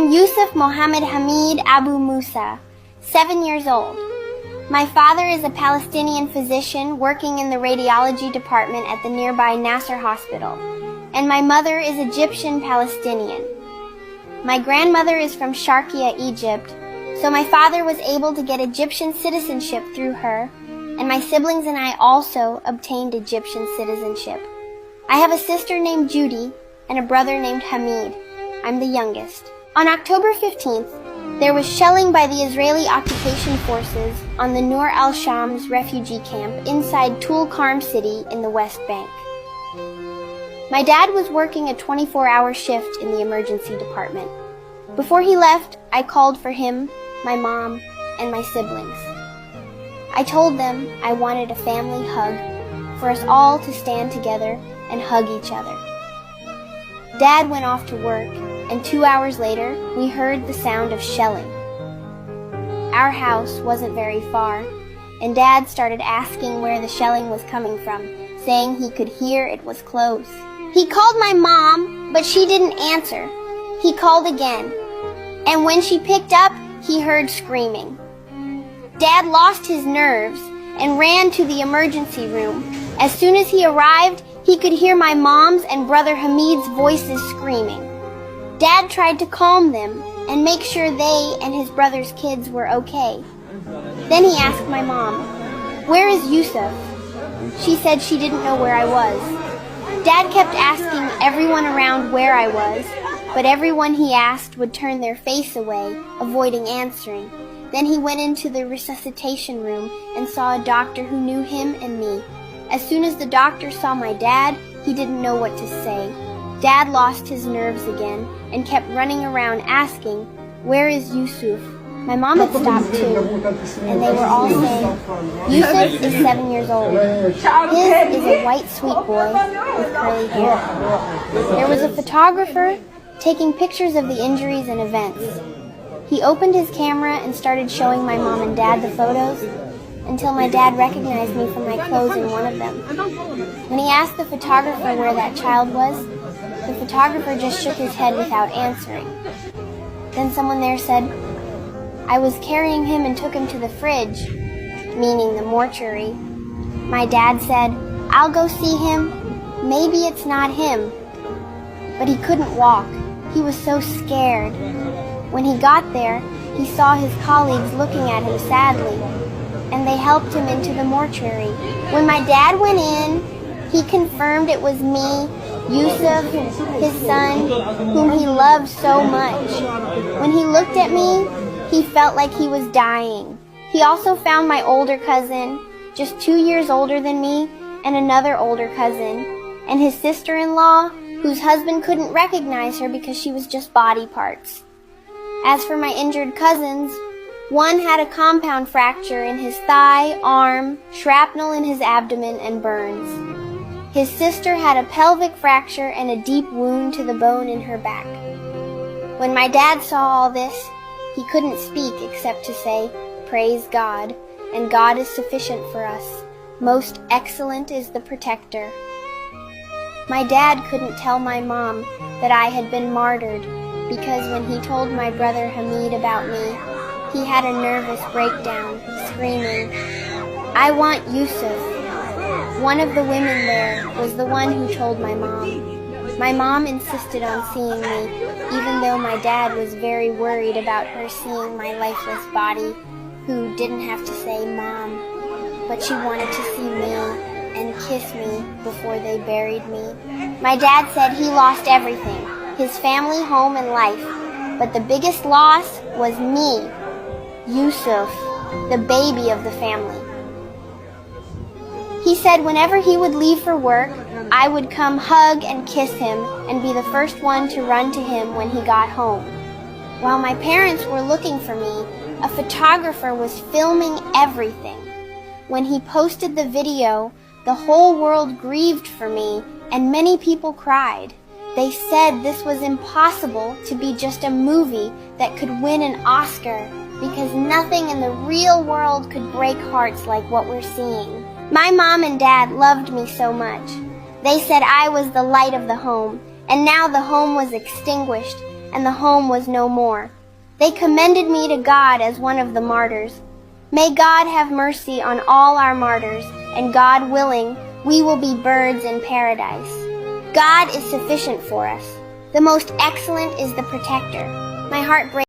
am Yusuf Mohammed Hamid Abu Musa, 7 years old. My father is a Palestinian physician working in the radiology department at the nearby Nasser Hospital, and my mother is Egyptian Palestinian. My grandmother is from Sharqiya, Egypt, so my father was able to get Egyptian citizenship through her, and my siblings and I also obtained Egyptian citizenship. I have a sister named Judy and a brother named Hamid. I'm the youngest. On October 15th, there was shelling by the Israeli occupation forces on the Nur al-Shams refugee camp inside Tulkarm city in the West Bank. My dad was working a 24-hour shift in the emergency department. Before he left, I called for him, my mom, and my siblings. I told them I wanted a family hug, for us all to stand together and hug each other. Dad went off to work, and 2 hours later, we heard the sound of shelling. Our house wasn't very far, and Dad started asking where the shelling was coming from, saying he could hear it was close. He called my mom, but she didn't answer. He called again, and when she picked up, he heard screaming. Dad lost his nerves and ran to the emergency room. As soon as he arrived, he could hear my mom's and brother Hamid's voices screaming. Dad tried to calm them and make sure they and his brother's kids were okay. Then he asked my mom, "Where is Yusuf?" She said she didn't know where I was. Dad kept asking everyone around where I was, but everyone he asked would turn their face away, avoiding answering. Then he went into the resuscitation room and saw a doctor who knew him and me. As soon as the doctor saw my dad, he didn't know what to say. Dad lost his nerves again and kept running around asking, "Where is Yusuf?" My mom had stopped too, and they were all saying, "Yusuf is 7 years old. His is a white sweet boy with curly hair." There was a photographer taking pictures of the injuries and events. He opened his camera and started showing my mom and dad the photos, until my dad recognized me from my clothes in one of them. When he asked the photographer where that child was, the photographer just shook his head without answering. Then someone there said, "I was carrying him and took him to the fridge," meaning the mortuary. My dad said, "I'll go see him. Maybe it's not him." But he couldn't walk. He was so scared. When he got there, he saw his colleagues looking at him sadly, and they helped him into the mortuary. When my dad went in, he confirmed it was me, Yusuf, his son, whom he loved so much. When he looked at me, he felt like he was dying. He also found my older cousin, just 2 years older than me, and another older cousin, and his sister-in-law, whose husband couldn't recognize her because she was just body parts. As for my injured cousins, one had a compound fracture in his thigh, arm, shrapnel in his abdomen, and burns. His sister had a pelvic fracture and a deep wound to the bone in her back. When my dad saw all this, he couldn't speak except to say, "Praise God, and God is sufficient for us. Most excellent is the protector." My dad couldn't tell my mom that I had been martyred, because when he told my brother Hamid about me, he had a nervous breakdown, screaming, "I want Yusuf." One of the women there was the one who told my mom. My mom insisted on seeing me, even though my dad was very worried about her seeing my lifeless body, who didn't have to say Mom, but she wanted to see me and kiss me before they buried me. My dad said he lost everything, his family, home, and life, but the biggest loss was me, Yusuf, the baby of the family. He said whenever he would leave for work, I would come hug and kiss him and be the first one to run to him when he got home. While my parents were looking for me, a photographer was filming everything. When he posted the video, the whole world grieved for me and many people cried. They said this was impossible to be just a movie that could win an Oscar because nothing in the real world could break hearts like what we're seeing. My mom and dad loved me so much. They said I was the light of the home, and now the home was extinguished, and the home was no more. They commended me to God as one of the martyrs. May God have mercy on all our martyrs, and God willing, we will be birds in paradise. God is sufficient for us. The most excellent is the protector. My heart breaks.